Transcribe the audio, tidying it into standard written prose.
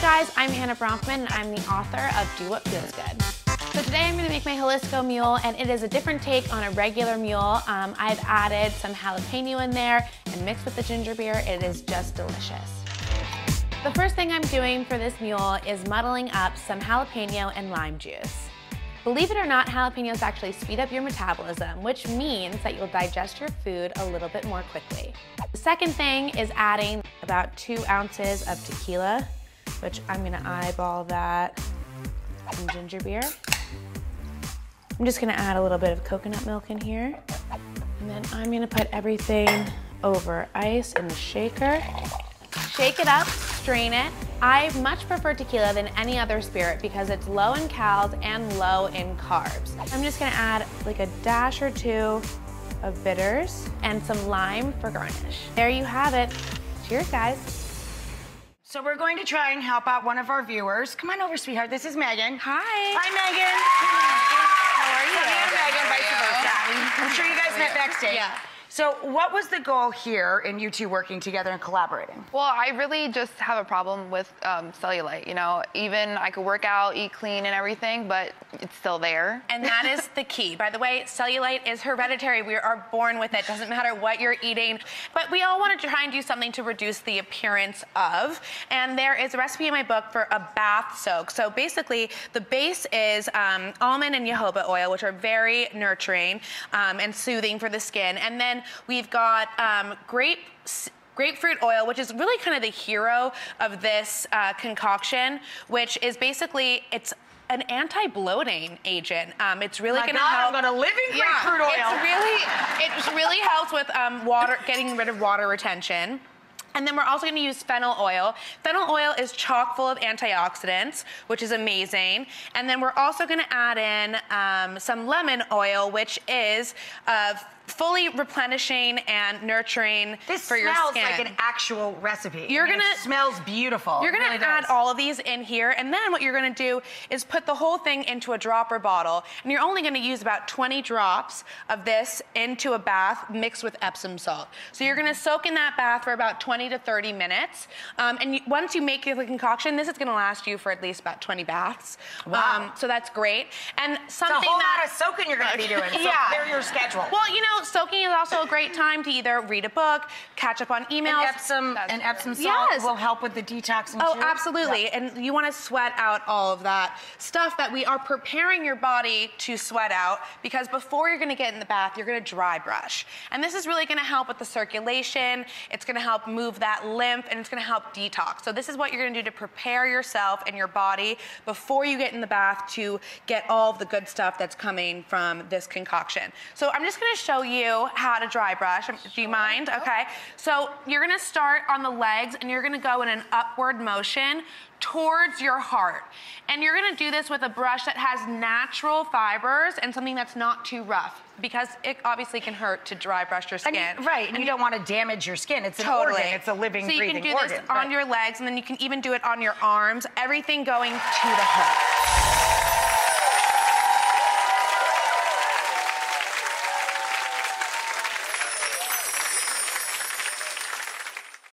guys, I'm Bronfman and I'm the author of Do What Feels Good. So today I'm gonna make my Jalisco Mule, and it is a different take on a regular mule. I've added some jalapeno in there and mixed with the ginger beer. It is just delicious. The first thing I'm doing for this mule is muddling up some jalapeno and lime juice. Believe it or not, jalapenos actually speed up your metabolism, which means that you'll digest your food a little bit more quickly. The second thing is adding about 2 ounces of tequila, which I'm gonna eyeball that in ginger beer. I'm just gonna add a little bit of coconut milk in here. And then I'm gonna put everything over ice in the shaker. Shake it up, strain it. I much prefer tequila than any other spirit because it's low in calories and low in carbs. I'm just gonna add like a dash or 2 of bitters and some lime for garnish. There you have it. Cheers, guys. So we're going to try and help out one of our viewers. Come on over, sweetheart. This is Megan. Hi. Hi, Megan. How are you? So me and Megan, vice versa. I'm sure you guys met backstage. Yeah. So what was the goal here in you two working together and collaborating? Well, I really just have a problem with cellulite, you know. Even I could work out, eat clean and everything, but it's still there. And that is the key. By the way, cellulite is hereditary. We are born with it. Doesn't matter what you're eating. But we all wanted to try and do something to reduce the appearance of. And there is a recipe in my book for a bath soak. So basically, the base is almond and jojoba oil, which are very nurturing and soothing for the skin. And then we've got grapefruit oil, which is really kind of the hero of this concoction, which is basically, it's an anti-bloating agent. It's really going to help. I'm gonna live in grapefruit oil. It really helps with getting rid of water retention. And then we're also gonna use fennel oil. Fennel oil is chock full of antioxidants, which is amazing. And then we're also gonna add in some lemon oil, which is fully replenishing and nurturing for your skin. This smells like an actual recipe. It smells beautiful. You're gonna add all of these in here, and then what you're gonna do is put the whole thing into a dropper bottle, and you're only gonna use about 20 drops of this into a bath mixed with Epsom salt. So you're gonna soak in that bath for about 20 to 30 minutes, and once you make the concoction, this is gonna last you for at least about 20 baths. Wow. So that's great. And something it's a whole lot of soaking you're gonna be doing, so clear your schedule. Well, you know, soaking is also a great time to either read a book, catch up on emails. And Epsom salt will help with the detoxing too? Absolutely. Yeah. And you want to sweat out all of that stuff that we are preparing your body to sweat out, because before you're going to get in the bath, you're going to dry brush. And this is really going to help with the circulation. It's going to help move that lymph, and it's going to help detox. So this is what you're going to do to prepare yourself and your body before you get in the bath to get all of the good stuff that's coming from this concoction. So I'm just going to show you how to dry brush. Do you mind? Okay. So you're gonna start on the legs, and you're gonna go in an upward motion towards your heart. And you're gonna do this with a brush that has natural fibers and something that's not too rough, because it obviously can hurt to dry brush your skin. And you don't want to damage your skin. It's an organ. It's a living, breathing organ. So you can do this on your legs, and then you can even do it on your arms, everything going to the heart.